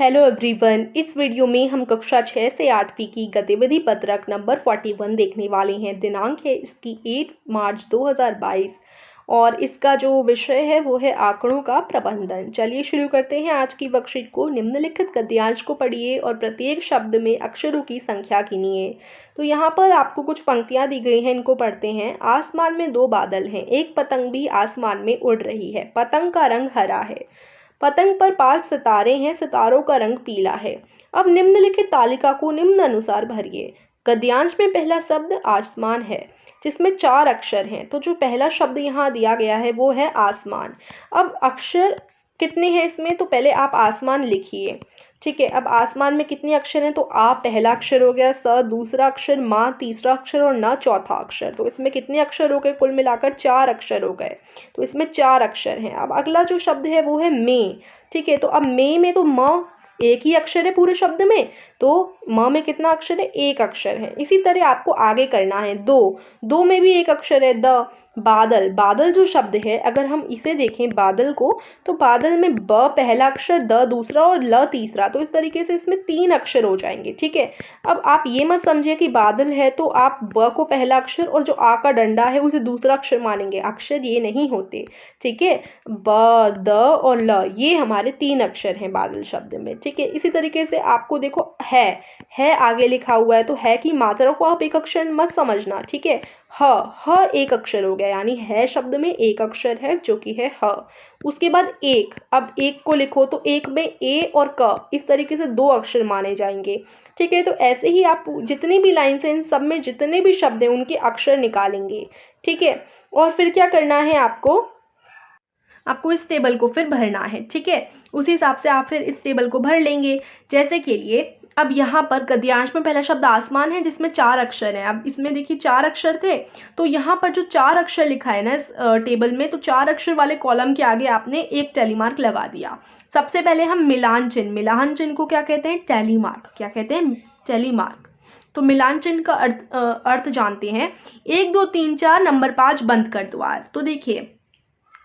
Hello everyone, इस video में हम कक्षा 6 से 8वीं की गतिविधि पत्रक नंबर 41 देखने वाले हैं। दिनांक है इसकी 8 मार्च 2022 और इसका जो विषय है वो है आंकड़ों का प्रबंधन। चलिए शुरू करते हैं आज की वर्कशीट को। निम्नलिखित गद्यांश को पढ़िए और प्रत्येक शब्द में अक्षरों की संख्या गिनिए। तो यहाँ पर आपको कुछ पंक्तियाँ दी गई हैं, इनको पढ़ते हैं। आसमान में 2 बादल हैं, एक पतंग भी आसमान में उड़ रही है। पतंग का रंग हरा है। पतंग पर 5 सितारे हैं, सितारों का रंग पीला है। अब निम्नलिखित तालिका को निम्न अनुसार भरिए। गद्यांश में पहला शब्द आसमान है जिसमें 4 अक्षर हैं। तो जो पहला शब्द यहाँ दिया गया है वो है आसमान। अब अक्षर कितने हैं इसमें, तो पहले आप आसमान लिखिए। ठीक है, अब आसमान में कितने अक्षर हैं, तो आ पहला अक्षर हो गया, स दूसरा अक्षर, मा तीसरा अक्षर और न चौथा अक्षर। तो इसमें कितने अक्षर हो गए, कुल मिलाकर 4 अक्षर हो गए। तो इसमें 4 अक्षर हैं। अब अगला जो शब्द है वो है मे। ठीक है, तो अब मे में तो म एक ही अक्षर है पूरे शब्द में, तो म में कितना अक्षर है, 1 अक्षर है। इसी तरह आपको आगे करना है। दो में भी 1 अक्षर है, द। बादल, बादल जो शब्द है अगर हम इसे देखें बादल को, तो बादल में ब पहला अक्षर, द दूसरा और ल तीसरा। तो इस तरीके से इसमें 3 अक्षर हो जाएंगे। ठीक है, अब आप ये मत समझिए कि बादल है तो आप ब को पहला अक्षर और जो आ का डंडा है उसे दूसरा अक्षर मानेंगे। अक्षर ये नहीं होते। ठीक है, ब, द और ल ये हमारे 3 अक्षर हैं बादल शब्द में। ठीक है, इसी तरीके से आपको देखो है आगे लिखा हुआ है, तो है की मात्रा को आप 1 अक्षर मत समझना। ठीक है, ह 1 अक्षर हो गया, यानी है शब्द में 1 अक्षर है जो कि है ह। उसके बाद एक, अब एक को लिखो तो एक में ए और क इस तरीके से 2 अक्षर माने जाएंगे। ठीक है, तो ऐसे ही आप जितनी भी लाइन्स हैं इन सब में जितने भी शब्द हैं उनके अक्षर निकालेंगे। ठीक है, और फिर क्या करना है, आपको इस टेबल को फिर भरना है। ठीक है, उसी हिसाब से आप फिर इस टेबल को भर लेंगे। जैसे के लिए अब यहाँ पर गद्यांश में पहला शब्द आसमान है जिसमें 4 अक्षर हैं। अब इसमें देखिए 4 अक्षर थे, तो यहाँ पर जो 4 अक्षर लिखा है ना इस टेबल में, तो 4 अक्षर वाले कॉलम के आगे आपने एक टैली मार्क लगा दिया। सबसे पहले हम मिलान चिन्ह को क्या कहते हैं, टैली मार्क। क्या कहते हैं, टैली मार्क। तो मिलान चिन्ह का अर्थ जानते हैं। 1 2 3 4 नंबर 5 बंद कर द्वार। तो देखिए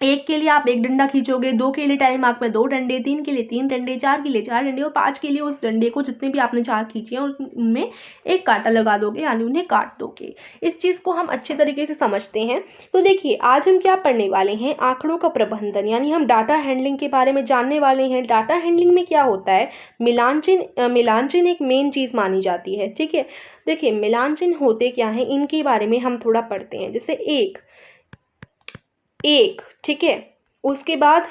1 के लिए आप 1 डंडा खींचोगे, 2 के लिए टैली मार्क में 2 डंडे, 3 के लिए 3 डंडे, 4 के लिए 4 डंडे और 5 के लिए उस डंडे को जितने भी आपने 4 खींचे हैं उनमें एक कांटा लगा दोगे, यानी उन्हें काट दोगे। इस चीज़ को हम अच्छे तरीके से समझते हैं। तो देखिए आज हम क्या पढ़ने वाले हैं, आंकड़ों का प्रबंधन, यानी हम डाटा हैंडलिंग के बारे में जानने वाले हैं। डाटा हैंडलिंग में क्या होता है, मिलान चिन्ह एक मेन चीज़ मानी जाती है। ठीक है, देखिए मिलान चिन्ह होते क्या हैं इनके बारे में हम थोड़ा पढ़ते हैं। जैसे एक, ठीक है, उसके बाद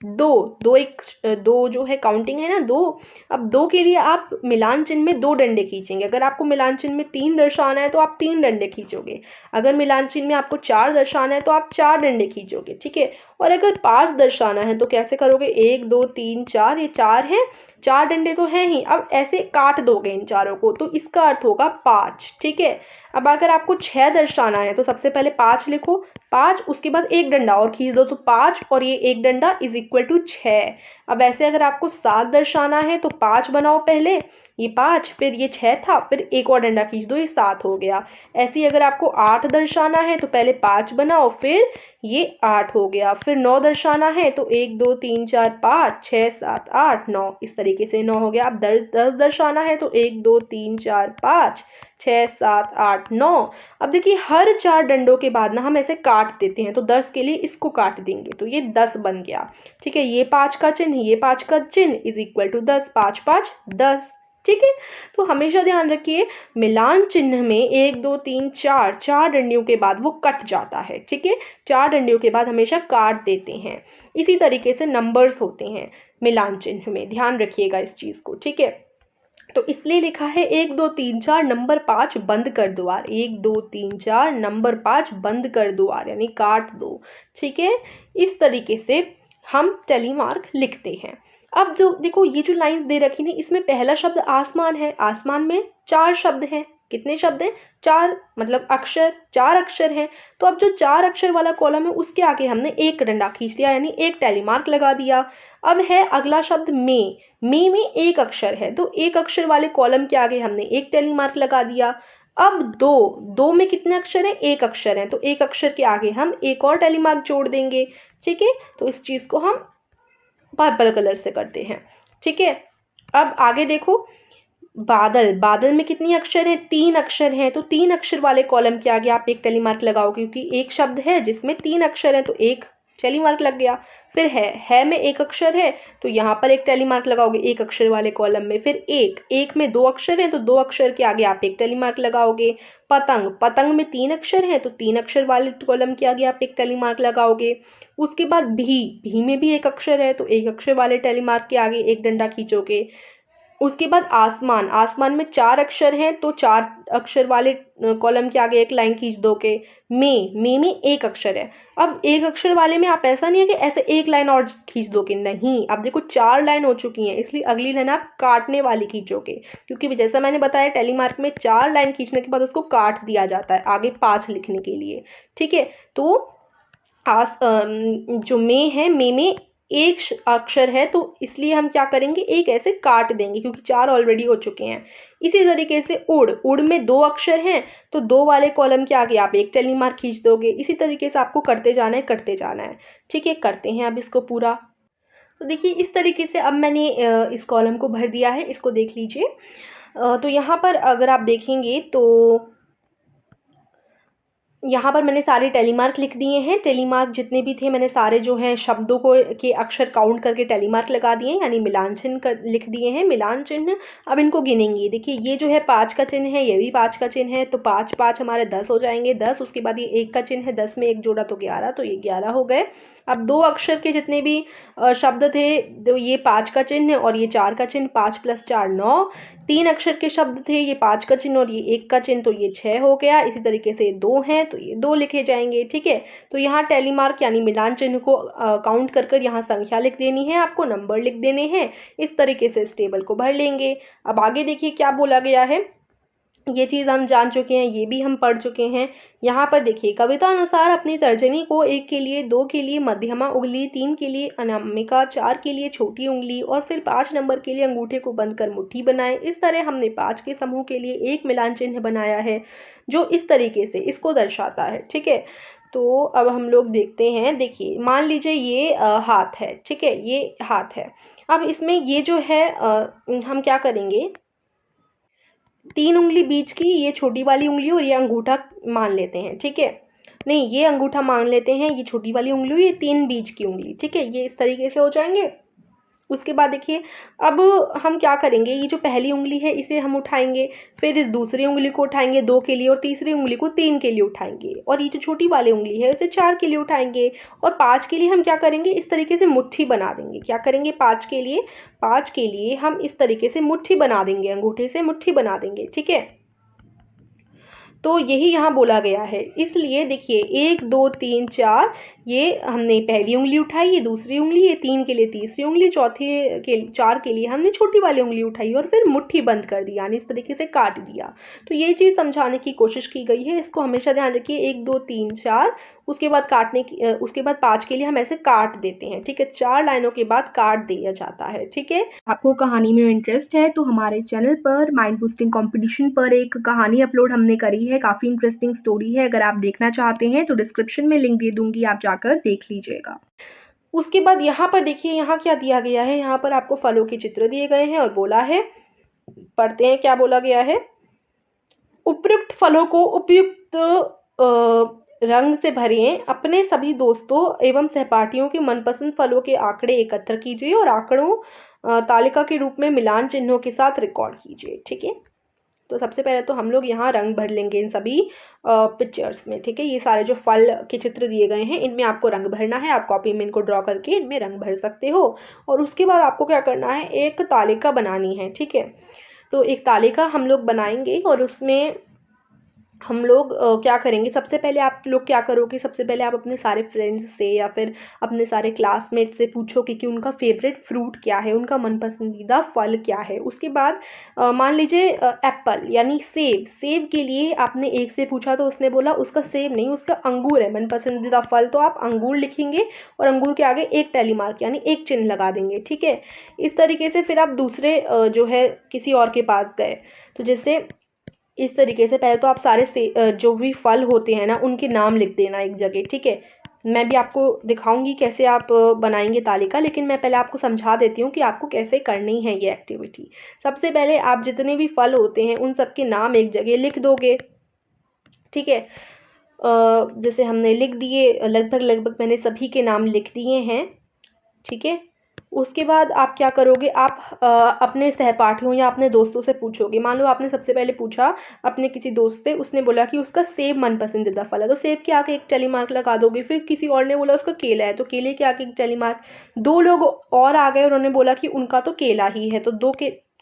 दो जो है काउंटिंग है ना, 2। अब 2 के लिए आप मिलान चिन्ह में 2 डंडे खींचेंगे। अगर आपको मिलान चिन्ह में 3 दर्शाना है तो आप 3 डंडे खींचोगे। अगर मिलान चिन्ह में आपको 4 दर्शाना है तो आप 4 डंडे खींचोगे। ठीक है, और अगर 5 दर्शाना है तो कैसे करोगे, 1 2 3 4, ये 4 है, 4 डंडे तो हैं ही। अब ऐसे काट दोगे इन चारों को, तो इसका अर्थ होगा 5। ठीक है, अब अगर आपको 6 दर्शाना है तो सबसे पहले 5 लिखो, 5 उसके बाद 1 डंडा और खींच दो, तो 5 और ये 1 डंडा इज इक्वल टू 6। अब ऐसे अगर आपको 7 दर्शाना है तो 5 बनाओ पहले, ये 5, फिर ये 6 था, फिर एक और डंडा खींच दो, ये 7 हो गया। ऐसे ही अगर आपको 8 दर्शाना है तो पहले 5 बनाओ, फिर ये 8 हो गया। फिर 9 दर्शाना है तो 1 2 3 4 5 6 7 8 9, इस तरीके से 9 हो गया। अब 10 दर्शाना है तो 1 2 3 4 5 6 7 8 9। अब देखिए हर 4 डंडों के बाद ना हम ऐसे काट देते हैं, तो 10 के लिए इसको काट देंगे, तो ये 10 बन गया। ठीक है, ये 5 का चिन्ह, ये 5 का चिन्ह इज इक्वल टू 10, 5 5 10। ठीक है, तो हमेशा ध्यान रखिए मिलान चिन्ह में 1 2 3 4 डंडियों के बाद वो कट जाता है। ठीक है, 4 डंडियों के बाद हमेशा काट देते हैं। इसी तरीके से नंबर्स होते हैं मिलान चिन्ह में, ध्यान रखिएगा इस चीज़ को। ठीक है, तो इसलिए लिखा है 1 2 3 4 नंबर 5 बंद कर द्वार। 1 2 3 4 नंबर 5 बंद कर द्वार, यानी काट दो। ठीक है, इस तरीके से हम टैली मार्क लिखते हैं। अब जो देखो ये जो लाइंस दे रखी थी इसमें पहला शब्द आसमान है। आसमान में 4 शब्द हैं। कितने शब्द हैं, 4, मतलब अक्षर 4 अक्षर हैं। तो अब जो 4 अक्षर वाला कॉलम है उसके आगे हमने 1 डंडा खींच लिया, यानी 1 टैली मार्क लगा दिया। अब है अगला शब्द मे में 1 अक्षर है, तो 1 अक्षर वाले कॉलम के आगे हमने 1 टैली मार्क लगा दिया। अब दो में कितने अक्षर हैं, 1 अक्षर है, तो 1 अक्षर के आगे हम एक और टैली मार्क जोड़ देंगे। ठीक है, तो इस चीज़ को हम पर्पल कलर से करते हैं। ठीक है। अब आगे देखो, बादल, बादल में कितनी अक्षर है? 3 अक्षर हैं, तो 3 अक्षर वाले कॉलम के आगे आप एक टेली मार्क लगाओगे, क्योंकि एक शब्द है जिसमें 3 अक्षर हैं, तो एक टेली मार्क लग गया। फिर है में 1 अक्षर है, तो यहाँ पर एक टेली मार्क लगाओगे एक अक्षर वाले कॉलम में। फिर एक में 2 अक्षर हैं, तो 2 अक्षर के आगे आप एक टेली मार्क लगाओगे। पतंग, पतंग में 3 अक्षर हैं, तो 3 अक्षर वाले कॉलम के आगे आप एक टेली मार्क लगाओगे। उसके बाद भी में भी 1 अक्षर है, तो 1 अक्षर वाले टेली मार्क के आगे एक डंडा खींचोगे। उसके बाद आसमान, आसमान में 4 अक्षर हैं, तो 4 अक्षर वाले कॉलम के आगे एक लाइन खींच दोगे। में 1 अक्षर है। अब 1 अक्षर वाले में आप ऐसा नहीं है कि ऐसे एक लाइन और खींच दोगे, नहीं। अब देखो 4 लाइन हो चुकी हैं, इसलिए अगली लाइन आप काटने वाली खींचोगे, क्योंकि जैसा मैंने बताया टेली मार्क में 4 लाइन खींचने के बाद उसको काट दिया जाता है आगे 5 लिखने के लिए, ठीक है। तो जो में है, में 1 अक्षर है, तो इसलिए हम क्या करेंगे, एक ऐसे काट देंगे, क्योंकि 4 ऑलरेडी हो चुके हैं। इसी तरीके से उड़ में 2 अक्षर हैं, तो 2 वाले कॉलम के आगे आप एक टेली मार्क खींच दोगे। इसी तरीके से आपको करते जाना है, करते जाना है, ठीक है। करते हैं अब इसको पूरा। तो देखिए इस तरीके से अब मैंने इस कॉलम को भर दिया है, इसको देख लीजिए। तो यहाँ पर अगर आप देखेंगे तो यहाँ पर मैंने सारे टेली मार्क लिख दिए हैं। टेली मार्क जितने भी थे मैंने सारे जो है शब्दों को के अक्षर काउंट करके टेली मार्क लगा दिए, यानी मिलान चिन्ह कर लिख दिए हैं, मिलान चिन्ह। अब इनको गिनेंगे। देखिए ये जो है 5 का चिन्ह है, ये भी 5 का चिन्ह है, तो 5 5 हमारे 10 हो जाएंगे। 10, उसके बाद ये 1 का चिन्ह है, 10 में 1 जोड़ा तो 11, तो ये 11 हो गए। अब 2 अक्षर के जितने भी शब्द थे, तो ये 5 का चिन्ह और ये 4 का चिन्ह, 5 + 4 9। 3 अक्षर के शब्द थे, ये 5 का चिन्ह और ये 1 का चिन्ह, तो ये 6 हो गया। इसी तरीके से 2 हैं, तो ये 2 लिखे जाएंगे, ठीक है। तो यहाँ टेली मार्क यानी मिलान चिन्ह को काउंट कर कर यहाँ संख्या लिख देनी है, आपको नंबर लिख देने हैं। इस तरीके से इस टेबल को भर लेंगे। अब आगे देखिए क्या बोला गया है, ये चीज़ हम जान चुके हैं, ये भी हम पढ़ चुके हैं। यहाँ पर देखिए, कविता अनुसार अपनी तर्जनी को 1 के लिए, 2 के लिए मध्यमा उंगली, 3 के लिए अनामिका, 4 के लिए छोटी उंगली और फिर 5 नंबर के लिए अंगूठे को बंद कर मुट्ठी बनाए। इस तरह हमने 5 के समूह के लिए एक मिलान चिन्ह बनाया है, जो इस तरीके से इसको दर्शाता है, ठीक है। तो अब हम लोग देखते हैं। देखिए मान लीजिए ये हाथ है, ठीक है, ये हाथ है। अब इसमें ये जो है हम क्या करेंगे, 3 उंगली बीच की, ये छोटी वाली उंगली और ये अंगूठा मान लेते हैं, ठीक है। नहीं, ये अंगूठा मान लेते हैं, ये छोटी वाली उंगली, ये 3 बीच की उंगली, ठीक है। ये इस तरीके से हो जाएंगे। उसके बाद देखिए अब हम क्या करेंगे, ये जो पहली उंगली है इसे हम उठाएंगे, फिर इस दूसरी उंगली को उठाएंगे 2 के लिए और तीसरी उंगली को 3 के लिए उठाएंगे, और ये जो छोटी वाली उंगली है इसे 4 के लिए उठाएंगे, और 5 के लिए हम क्या करेंगे, इस तरीके से मुट्ठी बना देंगे। क्या करेंगे, 5 के लिए हम इस तरीके से मुट्ठी बना देंगे, अंगूठे से मुट्ठी बना देंगे, ठीक है। तो यही यहाँ बोला गया है। इसलिए देखिए 1 2 3 4, ये हमने पहली उंगली उठाई, ये दूसरी उंगली, ये 3 के लिए तीसरी उंगली, चौथे के 4 के लिए हमने छोटी वाली उंगली उठाई और फिर मुट्ठी बंद कर दी, यानी इस तरीके से काट दिया। तो ये चीज़ समझाने की कोशिश की गई है, इसको हमेशा ध्यान रखिए। 1 2 3 4, उसके बाद काटने की उसके बाद 5 के लिए हम ऐसे काट देते हैं, ठीक है। 4 लाइनों के बाद काट दिया जाता है, ठीक है। आपको कहानी में इंटरेस्ट है तो हमारे चैनल पर माइंड बूस्टिंग कंपटीशन पर एक कहानी अपलोड हमने करी है, काफ़ी इंटरेस्टिंग स्टोरी है। अगर आप देखना चाहते हैं तो डिस्क्रिप्शन में लिंक दे दूंगी, आप जाकर देख लीजिएगा। उसके बाद यहाँ पर देखिए, यहाँ क्या दिया गया है, यहाँ पर आपको फलों के चित्र दिए गए हैं और बोला है, पढ़ते हैं क्या बोला गया है। उपयुक्त फलों को उपयुक्त रंग से भरिए, अपने सभी दोस्तों एवं सहपाठियों के मनपसंद फलों के आंकड़े एकत्र कीजिए और आंकड़ों तालिका के रूप में मिलान चिन्हों के साथ रिकॉर्ड कीजिए, ठीक है। तो सबसे पहले तो हम लोग यहाँ रंग भर लेंगे इन सभी पिक्चर्स में, ठीक है। ये सारे जो फल के चित्र दिए गए हैं इनमें आपको रंग भरना है, आप कॉपी में इनको ड्रॉ करके इनमें रंग भर सकते हो। और उसके बाद आपको क्या करना है, एक तालिका बनानी है, ठीक है। तो एक तालिका हम लोग बनाएंगे और उसमें हम लोग क्या करेंगे, सबसे पहले आप लोग क्या करोगे, सबसे पहले आप अपने सारे फ्रेंड्स से या फिर अपने सारे क्लासमेट से पूछोगे कि उनका फेवरेट फ्रूट क्या है, उनका मनपसंदीदा फल क्या है। उसके बाद मान लीजिए एप्पल यानी सेब, सेब के लिए आपने एक से पूछा तो उसने बोला उसका सेब नहीं, उसका अंगूर है मनपसंदीदा फल, तो आप अंगूर लिखेंगे और अंगूर के आगे एक टेली मार्क यानी एक चिन्ह लगा देंगे, ठीक है। इस तरीके से फिर आप दूसरे जो है किसी और के पास गए, तो जैसे इस तरीके से पहले तो आप सारे से जो भी फल होते हैं ना उनके नाम लिख देना एक जगह, ठीक है। मैं भी आपको दिखाऊंगी कैसे आप बनाएंगे तालिका, लेकिन मैं पहले आपको समझा देती हूँ कि आपको कैसे करनी है ये एक्टिविटी। सबसे पहले आप जितने भी फल होते हैं उन सब के नाम एक जगह लिख दोगे, ठीक है। जैसे हमने लिख दिए, लगभग लगभग मैंने सभी के नाम लिख दिए हैं, ठीक है। उसके बाद आप क्या करोगे, आप अपने सहपाठियों या अपने दोस्तों से पूछोगे। मान लो आपने सबसे पहले पूछा अपने किसी दोस्त से, उसने बोला कि उसका सेब मन पसंदीदा फल है, तो सेब के आगे एक टैली मार्क लगा दोगे। फिर किसी और ने बोला उसका केला है, तो केले के आगे एक टैली मार्क। दो लोग और आ गए, उन्होंने बोला कि उनका तो केला ही है, तो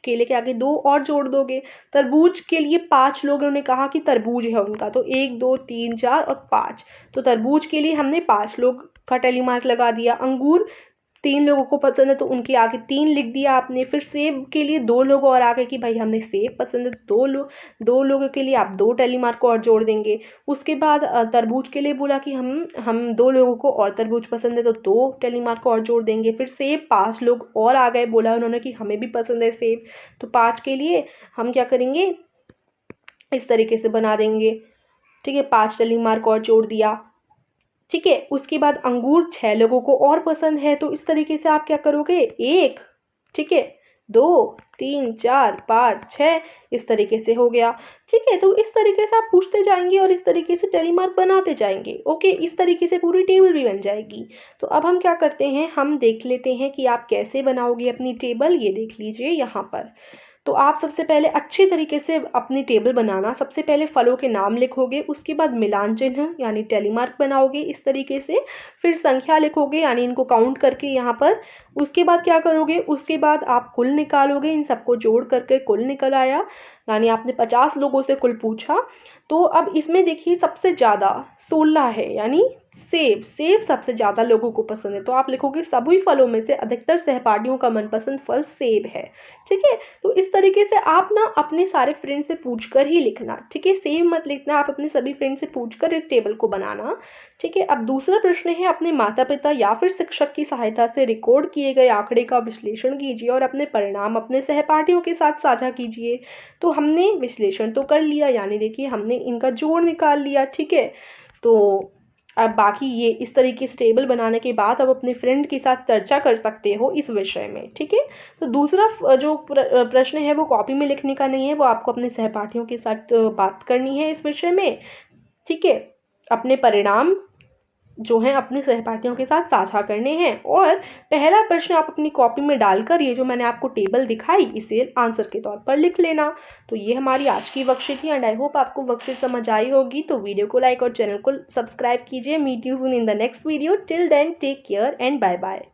केले के आगे 2 और जोड़ दोगे। तरबूज के लिए 5 लोगों ने कहा कि तरबूज है उनका, तो 1 2 3 4 और 5, तो तरबूज के लिए हमने 5 लोग का टैली मार्क लगा दिया। अंगूर 3 लोगों को पसंद है, तो उनके आगे 3 लिख दिया आपने। फिर सेब के लिए 2 लोग और आ गए कि भाई हमें सेब पसंद है, तो 2 लोगों के लिए आप 2 टैली मार्क और जोड़ देंगे। उसके बाद तरबूज के लिए बोला कि हम 2 लोगों को और तरबूज पसंद है, तो 2 टैली मार्क और जोड़ देंगे। फिर सेब 5 लोग और आ गए, बोला उन्होंने कि हमें भी पसंद है सेब, तो 5 के लिए हम क्या करेंगे, इस तरीके से बना देंगे, ठीक है। 5 टैली मार्क और जोड़ दिया, ठीक है। उसके बाद अंगूर 6 लोगों को और पसंद है, तो इस तरीके से आप क्या करोगे, 1, ठीक है, 2 3 4 5 6, इस तरीके से हो गया, ठीक है। तो इस तरीके से आप पूछते जाएंगे और इस तरीके से टैली मार्क बनाते जाएंगे। ओके, इस तरीके से पूरी टेबल भी बन जाएगी। तो अब हम क्या करते हैं, हम देख लेते हैं कि आप कैसे बनाओगे अपनी टेबल। ये देख लीजिए यहाँ पर। तो आप सबसे पहले अच्छी तरीके से अपनी टेबल बनाना, सबसे पहले फलों के नाम लिखोगे, उसके बाद मिलान चिन्ह यानी टैली मार्क बनाओगे इस तरीके से। फिर संख्या लिखोगे यानी इनको काउंट करके यहाँ पर। उसके बाद क्या करोगे, उसके बाद आप कुल निकालोगे, इन सबको जोड़ करके कुल निकल आया, यानी आपने 50 लोगों से कुल पूछा। तो अब इसमें देखिए सबसे ज़्यादा 16 है, यानी सेब सबसे ज़्यादा लोगों को पसंद है, तो आप लिखोगे सभी फलों में से अधिकतर सहपाठियों का मनपसंद फल सेब है, ठीक है। तो इस तरीके से आप ना अपने सारे फ्रेंड से पूछकर ही लिखना, ठीक है। सेम मत लिखना, आप अपने सभी फ्रेंड से पूछकर इस टेबल को बनाना, ठीक है। अब दूसरा प्रश्न है, अपने माता पिता या फिर शिक्षक की सहायता से रिकॉर्ड किए गए आंकड़े का विश्लेषण कीजिए और अपने परिणाम अपने सहपाठियों के साथ साझा कीजिए। तो हमने विश्लेषण तो कर लिया, यानी देखिए हमने इनका जोड़ निकाल लिया, ठीक है। तो अब बाकी ये इस तरीके से टेबल बनाने के बाद अब अपने फ्रेंड के साथ चर्चा कर सकते हो इस विषय में, ठीक है। तो दूसरा जो प्रश्न है वो कॉपी में लिखने का नहीं है, वो आपको अपने सहपाठियों के साथ बात करनी है इस विषय में, ठीक है। अपने परिणाम जो हैं अपने सहपाठियों के साथ साझा करने हैं। और पहला प्रश्न आप अपनी कॉपी में डालकर ये जो मैंने आपको टेबल दिखाई इसे आंसर के तौर पर लिख लेना। तो ये हमारी आज की वर्कशीट थी एंड आई होप आपको वर्कशीट समझ आई होगी। तो वीडियो को लाइक और चैनल को सब्सक्राइब कीजिए। Meet you soon in the next video. Till then take care and bye bye.